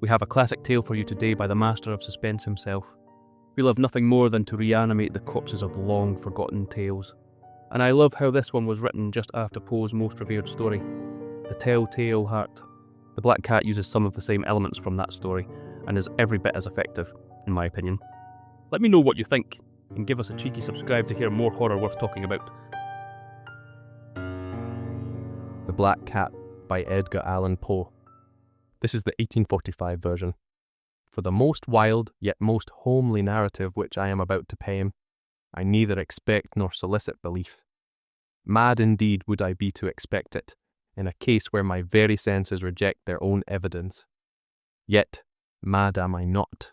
We have a classic tale for you today by the master of suspense himself. We love nothing more than to reanimate the corpses of long-forgotten tales. And I love how this one was written just after Poe's most revered story, The Tell-Tale Heart. The Black Cat uses some of the same elements from that story and is every bit as effective, in my opinion. Let me know what you think, and give us a cheeky subscribe to hear more horror worth talking about. The Black Cat by Edgar Allan Poe. This is the 1845 version. For the most wild yet most homely narrative which I am about to pen, I neither expect nor solicit belief. Mad indeed would I be to expect it, in a case where my very senses reject their own evidence. Yet mad am I not,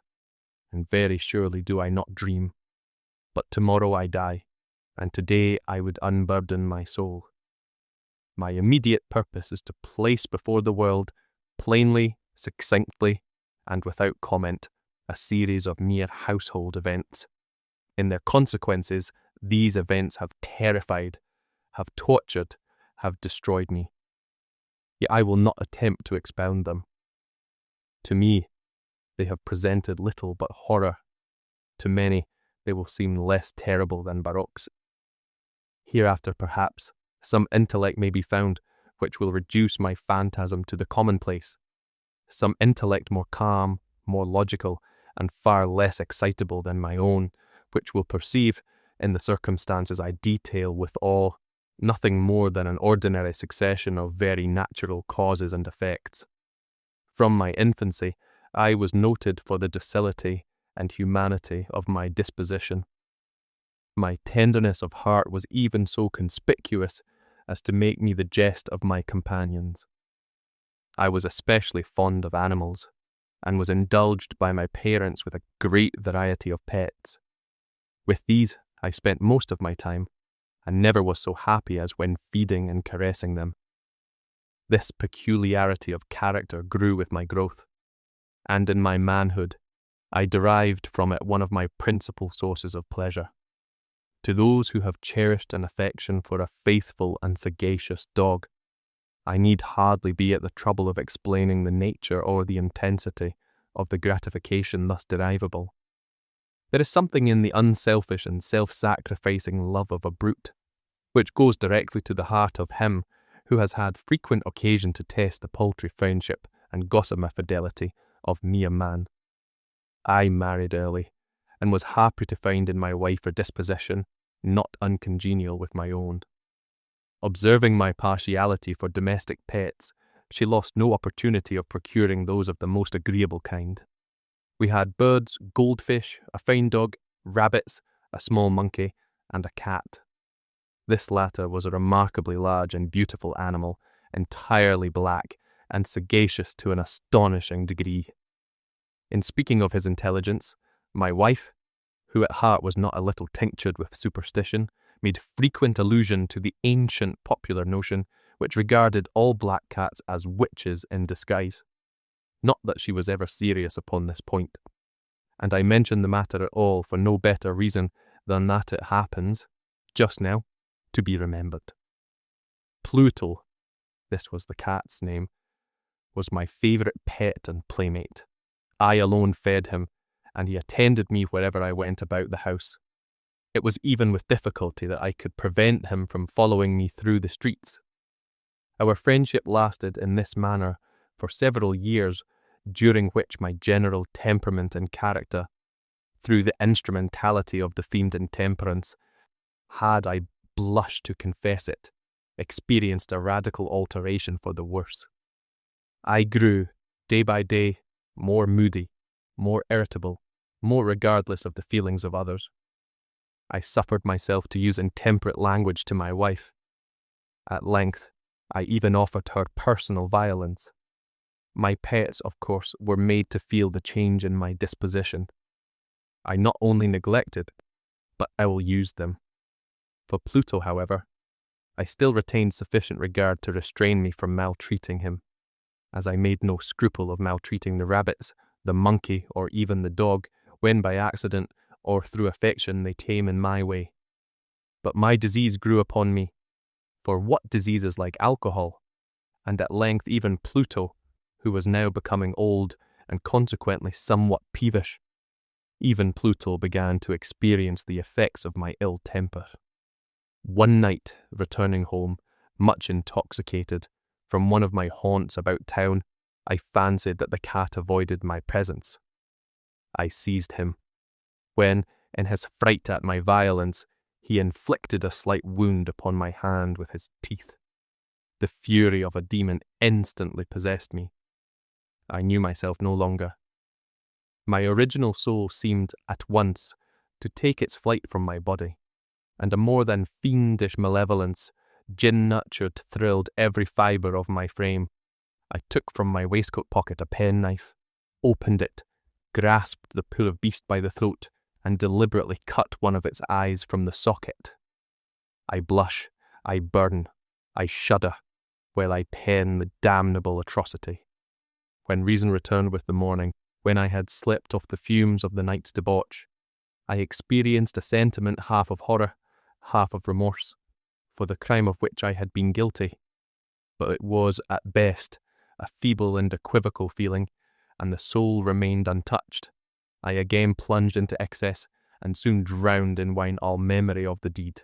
and very surely do I not dream. But tomorrow I die, and today I would unburden my soul. My immediate purpose is to place before the world, plainly, succinctly, and without comment, a series of mere household events. In their consequences, these events have terrified, have tortured, have destroyed me. Yet I will not attempt to expound them. To me, they have presented little but horror. To many, they will seem less terrible than barroques. Hereafter, perhaps, some intellect may be found which will reduce my phantasm to the commonplace. Some intellect more calm, more logical, and far less excitable than my own, which will perceive, in the circumstances I detail with awe, nothing more than an ordinary succession of very natural causes and effects. From my infancy, I was noted for the docility and humanity of my disposition. My tenderness of heart was even so conspicuous as to make me the jest of my companions. I was especially fond of animals, and was indulged by my parents with a great variety of pets. With these I spent most of my time, and never was so happy as when feeding and caressing them. This peculiarity of character grew with my growth, and in my manhood I derived from it one of my principal sources of pleasure. To those who have cherished an affection for a faithful and sagacious dog, I need hardly be at the trouble of explaining the nature or the intensity of the gratification thus derivable. There is something in the unselfish and self-sacrificing love of a brute, which goes directly to the heart of him who has had frequent occasion to test the paltry friendship and gossamer fidelity of me a man. I married early, and was happy to find in my wife a disposition not uncongenial with my own. Observing my partiality for domestic pets, she lost no opportunity of procuring those of the most agreeable kind. We had birds, goldfish, a fine dog, rabbits, a small monkey, and a cat. This latter was a remarkably large and beautiful animal, entirely black, and sagacious to an astonishing degree. In speaking of his intelligence, my wife, who at heart was not a little tinctured with superstition, made frequent allusion to the ancient popular notion which regarded all black cats as witches in disguise. Not that she was ever serious upon this point, and I mention the matter at all for no better reason than that it happens, just now, to be remembered. Pluto, this was the cat's name, was my favourite pet and playmate. I alone fed him, and he attended me wherever I went about the house. It was even with difficulty that I could prevent him from following me through the streets. Our friendship lasted in this manner for several years, during which my general temperament and character, through the instrumentality of the fiend intemperance, had, I blush to confess it, experienced a radical alteration for the worse. I grew, day by day, more moody, more irritable, more regardless of the feelings of others. I suffered myself to use intemperate language to my wife. At length, I even offered her personal violence. My pets, of course, were made to feel the change in my disposition. I not only neglected, but ill-used them. For Pluto, however, I still retained sufficient regard to restrain me from maltreating him, as I made no scruple of maltreating the rabbits, the monkey, or even the dog, when by accident or through affection they came in my way. But my disease grew upon me, for what disease is like alcohol? And at length even Pluto, who was now becoming old and consequently somewhat peevish. Even Pluto began to experience the effects of my ill temper. One night, returning home, much intoxicated, from one of my haunts about town, I fancied that the cat avoided my presence. I seized him, when, in his fright at my violence, he inflicted a slight wound upon my hand with his teeth. The fury of a demon instantly possessed me. I knew myself no longer. My original soul seemed at once to take its flight from my body, and a more than fiendish malevolence, gin-nurtured, thrilled every fibre of my frame. I took from my waistcoat pocket a penknife, opened it, grasped the poor beast by the throat, and deliberately cut one of its eyes from the socket. I blush, I burn, I shudder, while I pen the damnable atrocity. When reason returned with the morning, when I had slept off the fumes of the night's debauch, I experienced a sentiment half of horror, half of remorse, for the crime of which I had been guilty. But it was, at best, a feeble and equivocal feeling, and the soul remained untouched. I again plunged into excess, and soon drowned in wine all memory of the deed.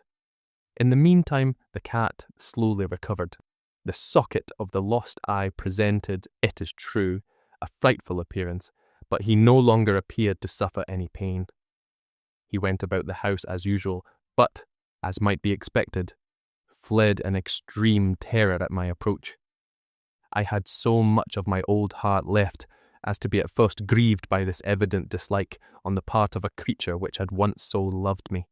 In the meantime, the cat slowly recovered. The socket of the lost eye presented, it is true, a frightful appearance, but he no longer appeared to suffer any pain. He went about the house as usual, but, as might be expected, fled in extreme terror at my approach. I had so much of my old heart left as to be at first grieved by this evident dislike on the part of a creature which had once so loved me.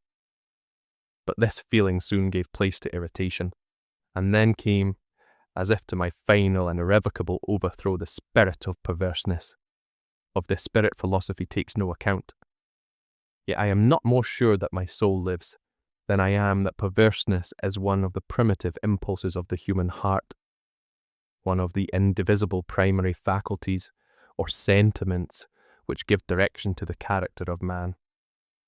But this feeling soon gave place to irritation, and then came, as if to my final and irrevocable overthrow, the spirit of perverseness. Of this spirit philosophy takes no account. Yet I am not more sure that my soul lives than I am that perverseness is one of the primitive impulses of the human heart, one of the indivisible primary faculties or sentiments which give direction to the character of man.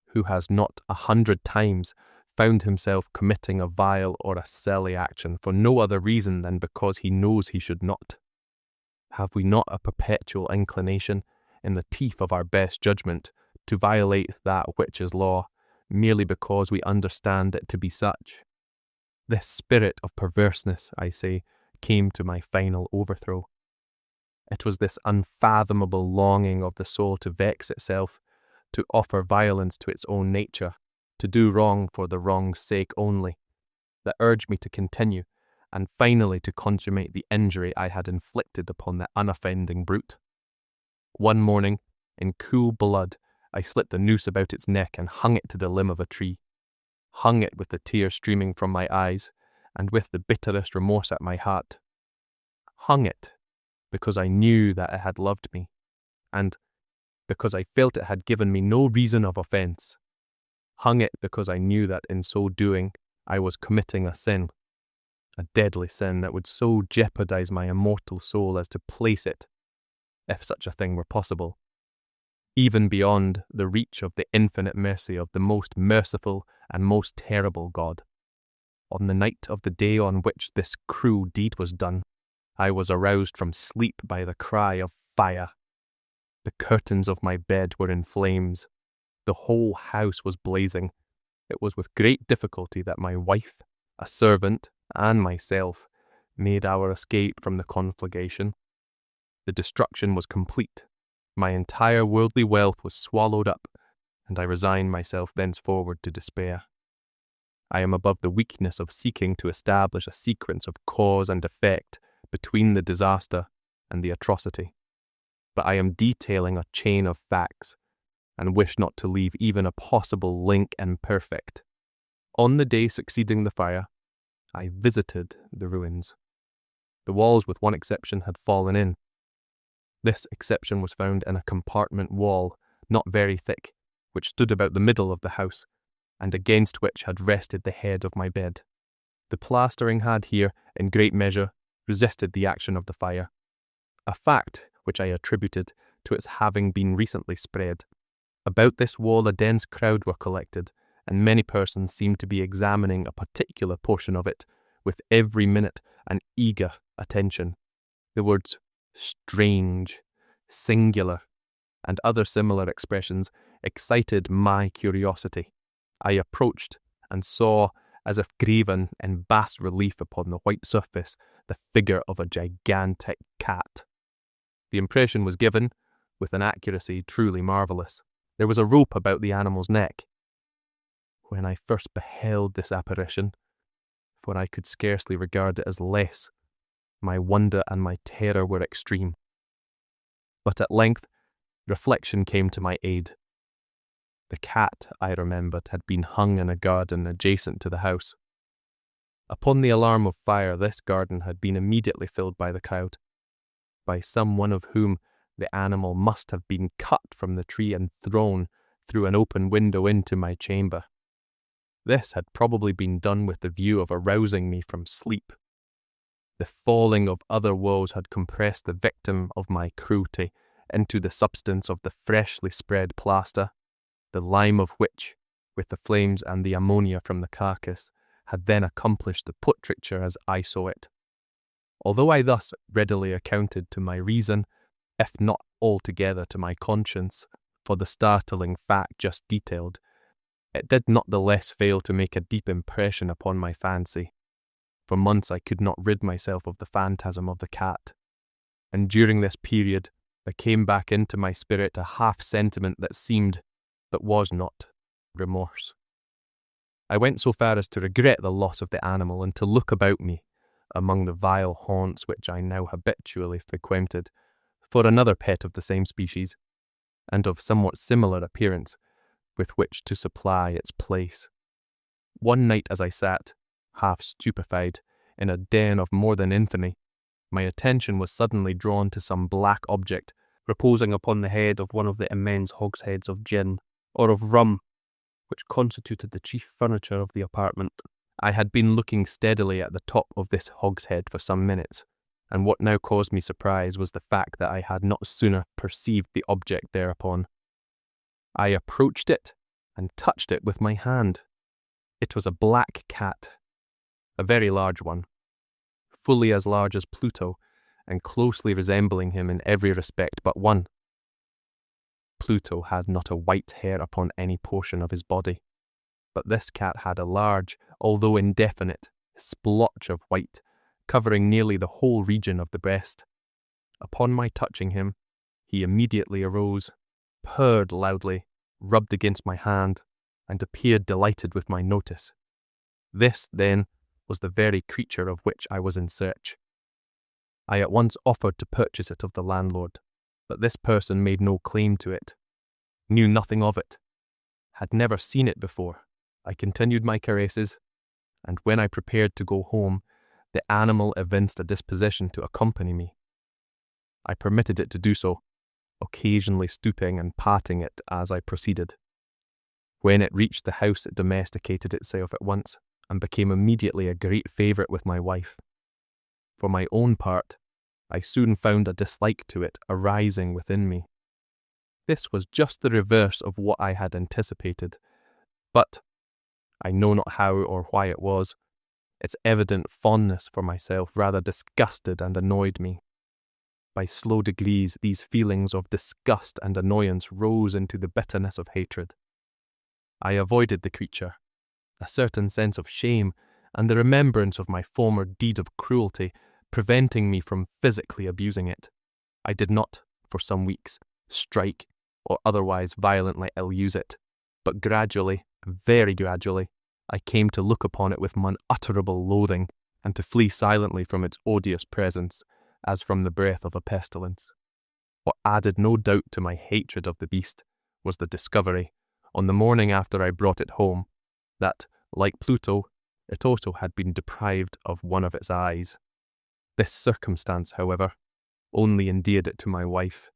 Who has not 100 times found himself committing a vile or a silly action for no other reason than because he knows he should not? Have we not a perpetual inclination, in the teeth of our best judgment, to violate that which is law, merely because we understand it to be such? This spirit of perverseness, I say, came to my final overthrow. It was this unfathomable longing of the soul to vex itself, to offer violence to its own nature, to do wrong for the wrong's sake only, that urged me to continue, and finally to consummate the injury I had inflicted upon the unoffending brute. One morning, in cool blood, I slipped a noose about its neck and hung it to the limb of a tree, hung it with the tears streaming from my eyes, and with the bitterest remorse at my heart. Hung it because I knew that it had loved me, and because I felt it had given me no reason of offence. Hung it because I knew that in so doing I was committing a sin, a deadly sin that would so jeopardize my immortal soul as to place it, if such a thing were possible, even beyond the reach of the infinite mercy of the most merciful and most terrible God. On the night of the day on which this cruel deed was done, I was aroused from sleep by the cry of fire. The curtains of my bed were in flames. The whole house was blazing. It was with great difficulty that my wife, a servant, and myself made our escape from the conflagration. The destruction was complete. My entire worldly wealth was swallowed up, and I resigned myself thenceforward to despair. I am above the weakness of seeking to establish a sequence of cause and effect between the disaster and the atrocity, but I am detailing a chain of facts, and wish not to leave even a possible link imperfect. On the day succeeding the fire, I visited the ruins. The walls, with one exception, had fallen in. This exception was found in a compartment wall, not very thick, which stood about the middle of the house, and against which had rested the head of my bed. The plastering had here, in great measure, resisted the action of the fire, a fact which I attributed to its having been recently spread. About this wall a dense crowd were collected, and many persons seemed to be examining a particular portion of it with every minute an eager attention. The words "strange," singular, and other similar expressions excited my curiosity. I approached and saw, as if graven in bas relief upon the white surface, the figure of a gigantic cat. The impression was given with an accuracy truly marvellous. There was a rope about the animal's neck. When I first beheld this apparition, for I could scarcely regard it as less, my wonder and my terror were extreme. But at length, reflection came to my aid. The cat, I remembered, had been hung in a garden adjacent to the house. Upon the alarm of fire, this garden had been immediately filled by the crowd, by some one of whom the animal must have been cut from the tree and thrown through an open window into my chamber. This had probably been done with the view of arousing me from sleep. The falling of other woes had compressed the victim of my cruelty into the substance of the freshly spread plaster, the lime of which, with the flames and the ammonia from the carcass, had then accomplished the portraiture as I saw it. Although I thus readily accounted to my reason, if not altogether to my conscience, for the startling fact just detailed, it did not the less fail to make a deep impression upon my fancy. For months I could not rid myself of the phantasm of the cat, and during this period there came back into my spirit a half-sentiment that seemed, but was not, remorse. I went so far as to regret the loss of the animal and to look about me, among the vile haunts which I now habitually frequented, for another pet of the same species, and of somewhat similar appearance, with which to supply its place. One night as I sat, half stupefied, in a den of more than infamy, my attention was suddenly drawn to some black object reposing upon the head of one of the immense hogsheads of gin, or of rum, which constituted the chief furniture of the apartment. I had been looking steadily at the top of this hogshead for some minutes, and what now caused me surprise was the fact that I had not sooner perceived the object thereupon. I approached it and touched it with my hand. It was a black cat, a very large one, fully as large as Pluto, and closely resembling him in every respect but one. Pluto had not a white hair upon any portion of his body, but this cat had a large, although indefinite, splotch of white, covering nearly the whole region of the breast. Upon my touching him, he immediately arose, purred loudly, rubbed against my hand, and appeared delighted with my notice. This, then, was the very creature of which I was in search. I at once offered to purchase it of the landlord, but this person made no claim to it, knew nothing of it, had never seen it before. I continued my caresses, and when I prepared to go home, the animal evinced a disposition to accompany me. I permitted it to do so, occasionally stooping and patting it as I proceeded. When it reached the house, it domesticated itself at once, and became immediately a great favourite with my wife. For my own part, I soon found a dislike to it arising within me. This was just the reverse of what I had anticipated, but, I know not how or why it was, its evident fondness for myself rather disgusted and annoyed me. By slow degrees, these feelings of disgust and annoyance rose into the bitterness of hatred. I avoided the creature, a certain sense of shame and the remembrance of my former deed of cruelty preventing me from physically abusing it. I did not, for some weeks, strike or otherwise violently ill-use it, but gradually, very gradually, I came to look upon it with unutterable loathing and to flee silently from its odious presence, as from the breath of a pestilence. What added no doubt to my hatred of the beast was the discovery, on the morning after I brought it home, that, like Pluto, it also had been deprived of one of its eyes. This circumstance, however, only endeared it to my wife,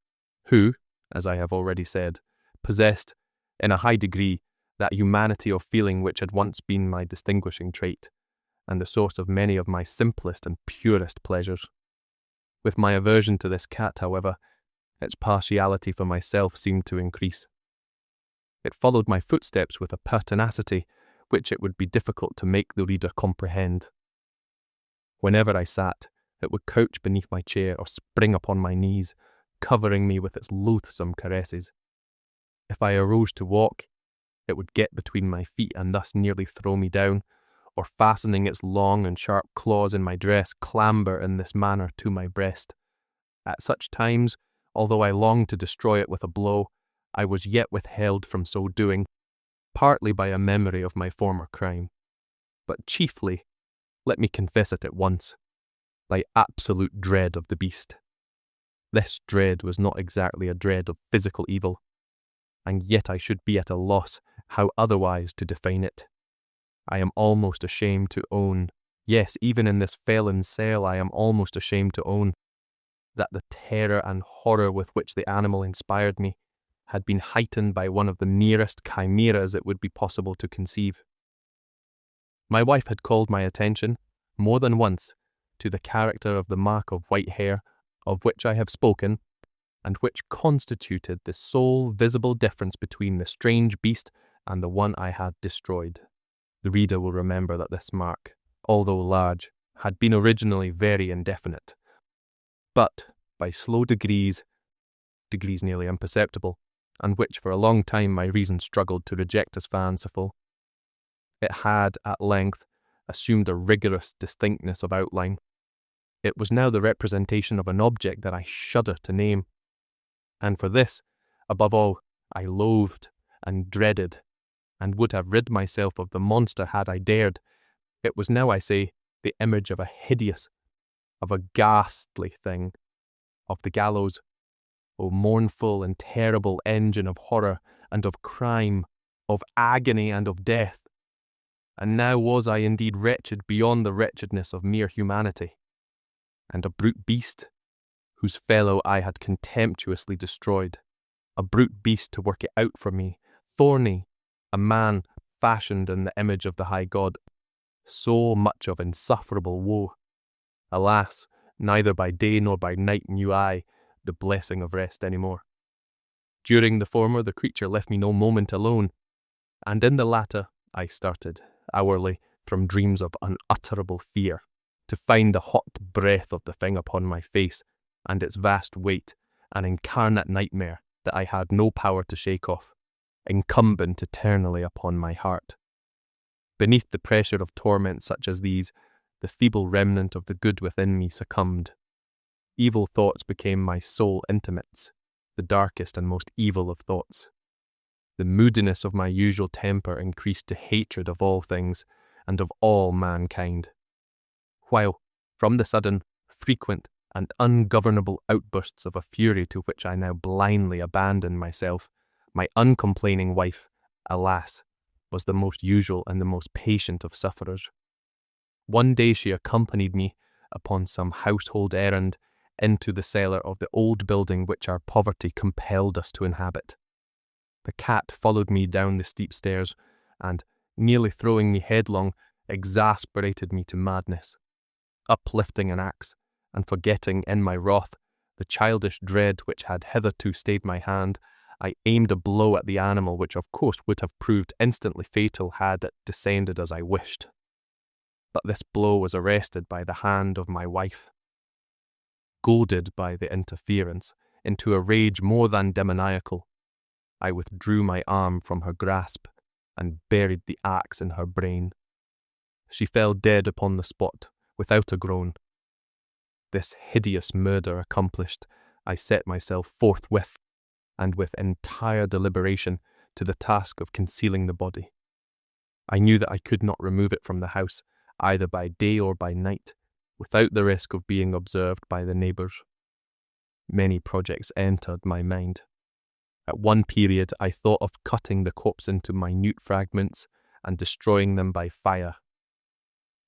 who, as I have already said, possessed, in a high degree, that humanity of feeling which had once been my distinguishing trait, and the source of many of my simplest and purest pleasures. With my aversion to this cat, however, its partiality for myself seemed to increase. It followed my footsteps with a pertinacity which it would be difficult to make the reader comprehend. Whenever I sat, it would crouch beneath my chair or spring upon my knees, covering me with its loathsome caresses. If I arose to walk, it would get between my feet and thus nearly throw me down, or fastening its long and sharp claws in my dress, clamber in this manner to my breast. At such times, although I longed to destroy it with a blow, I was yet withheld from so doing, partly by a memory of my former crime, but chiefly, let me confess it at once, by absolute dread of the beast. This dread was not exactly a dread of physical evil, and yet I should be at a loss how otherwise to define it. I am almost ashamed to own, yes, even in this felon's cell I am almost ashamed to own, that the terror and horror with which the animal inspired me had been heightened by one of the nearest chimeras it would be possible to conceive. My wife had called my attention, more than once, to the character of the mark of white hair, of which I have spoken, and which constituted the sole visible difference between the strange beast and the one I had destroyed. The reader will remember that this mark, although large, had been originally very indefinite, but by slow degrees nearly imperceptible, and which for a long time my reason struggled to reject as fanciful, it had at length assumed a rigorous distinctness of outline. It was now the representation of an object that I shudder to name, and for this, above all, I loathed and dreaded, and would have rid myself of the monster had I dared. It was now, I say, the image of a hideous, of a ghastly thing, of the gallows, O mournful and terrible engine of horror and of crime, of agony and of death. And now was I indeed wretched beyond the wretchedness of mere humanity, and a brute beast, whose fellow I had contemptuously destroyed, a brute beast to work it out for me, thorny, a man fashioned in the image of the high God, so much of insufferable woe. Alas, neither by day nor by night knew I the blessing of rest any more. During the former, the creature left me no moment alone, and in the latter I started, hourly, from dreams of unutterable fear, to find the hot breath of the thing upon my face, and its vast weight, an incarnate nightmare that I had no power to shake off, incumbent eternally upon my heart. Beneath the pressure of torments such as these, the feeble remnant of the good within me succumbed. Evil thoughts became my sole intimates, the darkest and most evil of thoughts. The moodiness of my usual temper increased to hatred of all things and of all mankind, while, from the sudden, frequent, and ungovernable outbursts of a fury to which I now blindly abandoned myself, my uncomplaining wife, alas, was the most usual and the most patient of sufferers. One day she accompanied me, upon some household errand, into the cellar of the old building which our poverty compelled us to inhabit. The cat followed me down the steep stairs, and, nearly throwing me headlong, exasperated me to madness. Uplifting an axe, and forgetting in my wrath the childish dread which had hitherto stayed my hand, I aimed a blow at the animal which of course would have proved instantly fatal had it descended as I wished. But this blow was arrested by the hand of my wife. Goaded by the interference into a rage more than demoniacal, I withdrew my arm from her grasp and buried the axe in her brain. She fell dead upon the spot, without a groan. This hideous murder accomplished, I set myself forthwith, and with entire deliberation, to the task of concealing the body. I knew that I could not remove it from the house, either by day or by night, without the risk of being observed by the neighbours. Many projects entered my mind. At one period I thought of cutting the corpse into minute fragments and destroying them by fire.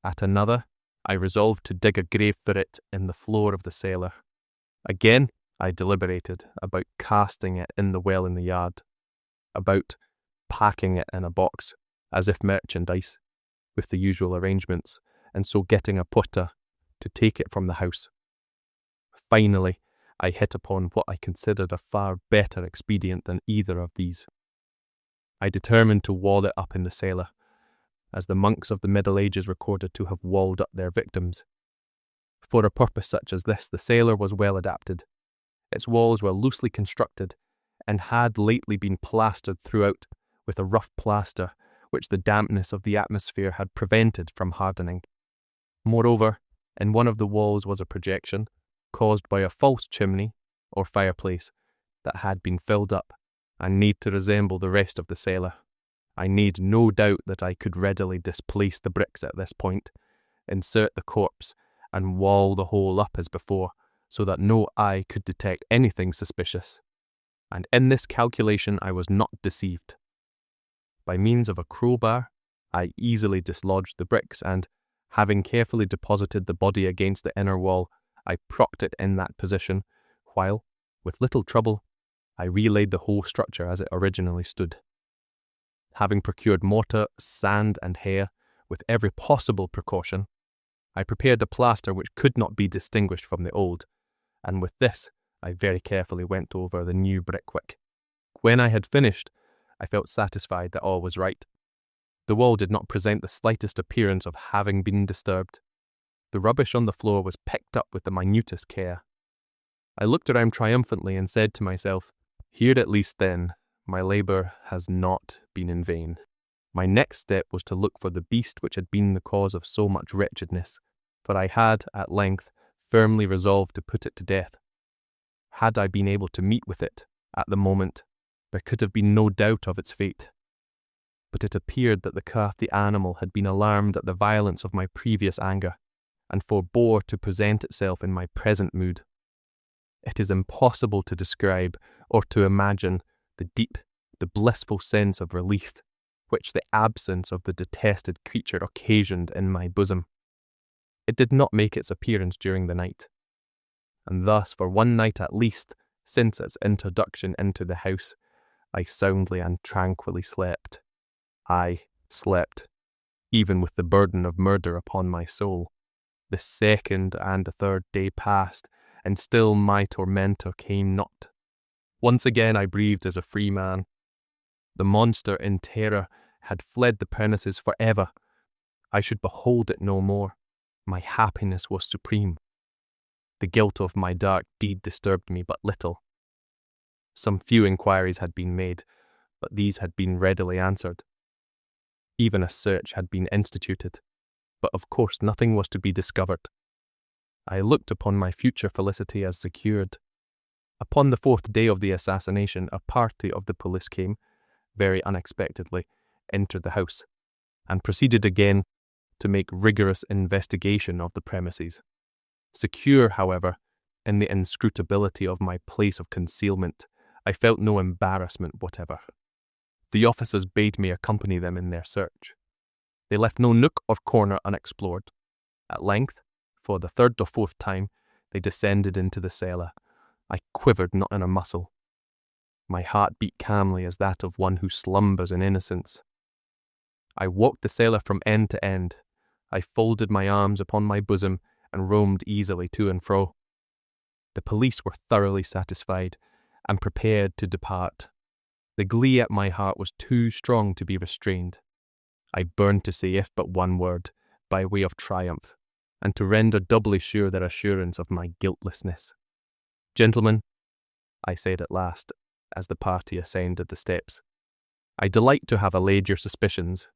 At another, I resolved to dig a grave for it in the floor of the cellar. Again, I deliberated about casting it in the well in the yard, about packing it in a box, as if merchandise, with the usual arrangements, and so getting a porter to take it from the house. Finally, I hit upon what I considered a far better expedient than either of these. I determined to wall it up in the cellar, as the monks of the Middle Ages recorded to have walled up their victims. For a purpose such as this, the cellar was well adapted. Its walls were loosely constructed and had lately been plastered throughout with a rough plaster which the dampness of the atmosphere had prevented from hardening. Moreover, in one of the walls was a projection, caused by a false chimney or fireplace that had been filled up and made to resemble the rest of the cellar. I need no doubt that I could readily displace the bricks at this point, insert the corpse, and wall the hole up as before, so that no eye could detect anything suspicious. And in this calculation I was not deceived. By means of a crowbar, I easily dislodged the bricks and, having carefully deposited the body against the inner wall, I propped it in that position, while, with little trouble, I relaid the whole structure as it originally stood. Having procured mortar, sand, and hair, with every possible precaution, I prepared a plaster which could not be distinguished from the old, and with this I very carefully went over the new brickwork. When I had finished, I felt satisfied that all was right. The wall did not present the slightest appearance of having been disturbed. The rubbish on the floor was picked up with the minutest care. I looked around triumphantly and said to myself, "Here at least then, my labour has not been in vain." My next step was to look for the beast which had been the cause of so much wretchedness, for I had, at length, firmly resolved to put it to death. Had I been able to meet with it, at the moment, there could have been no doubt of its fate. But it appeared that the crafty animal had been alarmed at the violence of my previous anger, and forbore to present itself in my present mood. It is impossible to describe or to imagine the deep, the blissful sense of relief which the absence of the detested creature occasioned in my bosom. It did not make its appearance during the night, and thus for one night at least, since its introduction into the house, I soundly and tranquilly slept. I slept, even with the burden of murder upon my soul. The second and the third day passed, and still my tormentor came not. Once again I breathed as a free man. The monster in terror had fled the premises for ever. I should behold it no more. My happiness was supreme. The guilt of my dark deed disturbed me but little. Some few inquiries had been made, but these had been readily answered. Even a search had been instituted, but of course nothing was to be discovered. I looked upon my future felicity as secured. Upon the fourth day of the assassination, a party of the police came, very unexpectedly, entered the house, and proceeded again to make rigorous investigation of the premises. Secure, however, in the inscrutability of my place of concealment, I felt no embarrassment whatever. The officers bade me accompany them in their search. They left no nook or corner unexplored. At length, for the third or fourth time, they descended into the cellar. I quivered not in a muscle. My heart beat calmly as that of one who slumbers in innocence. I walked the cellar from end to end. I folded my arms upon my bosom and roamed easily to and fro. The police were thoroughly satisfied and prepared to depart. The glee at my heart was too strong to be restrained. I burned to say if but one word, by way of triumph, and to render doubly sure their assurance of my guiltlessness. "Gentlemen," I said at last, as the party ascended the steps, "I delight to have allayed your suspicions.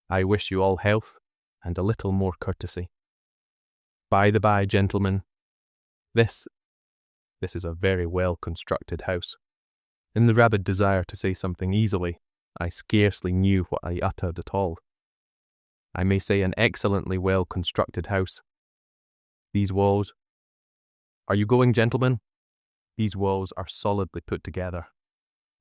I wish you all health and a little more courtesy. By the by, gentlemen, this is a very well-constructed house." In the rabid desire to say something easily, I scarcely knew what I uttered at all. I may say an excellently well-constructed house. These walls— "Are you going, gentlemen? These walls are solidly put together."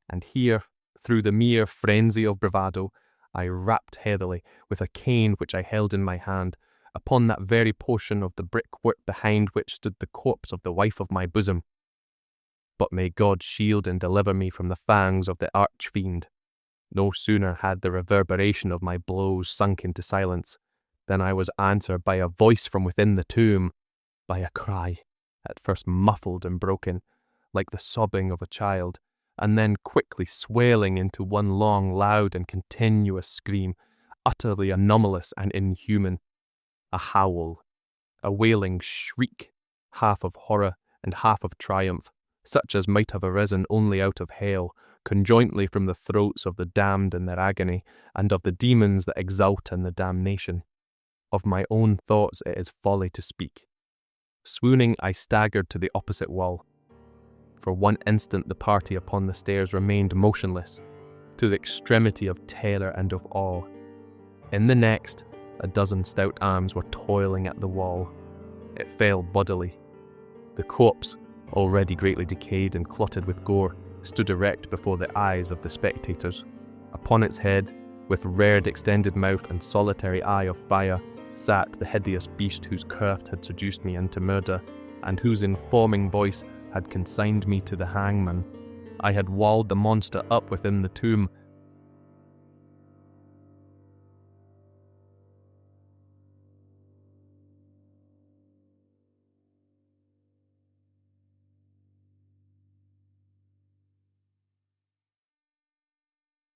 And here, through the mere frenzy of bravado, I rapped heavily, with a cane which I held in my hand, upon that very portion of the brickwork behind which stood the corpse of the wife of my bosom. But may God shield and deliver me from the fangs of the arch-fiend. No sooner had the reverberation of my blows sunk into silence, than I was answered by a voice from within the tomb, by a cry, at first muffled and broken, like the sobbing of a child, and then quickly swelling into one long, loud, and continuous scream, utterly anomalous and inhuman. A howl, a wailing shriek, half of horror and half of triumph, such as might have arisen only out of hell, conjointly from the throats of the damned in their agony, and of the demons that exult in the damnation. Of my own thoughts it is folly to speak. Swooning, I staggered to the opposite wall. For one instant the party upon the stairs remained motionless, to the extremity of terror and of awe. In the next, a dozen stout arms were toiling at the wall. It fell bodily. The corpse, already greatly decayed and clotted with gore, stood erect before the eyes of the spectators. Upon its head, with reared extended mouth and solitary eye of fire, sat the hideous beast whose craft had seduced me into murder, and whose informing voice had consigned me to the hangman. I had walled the monster up within the tomb,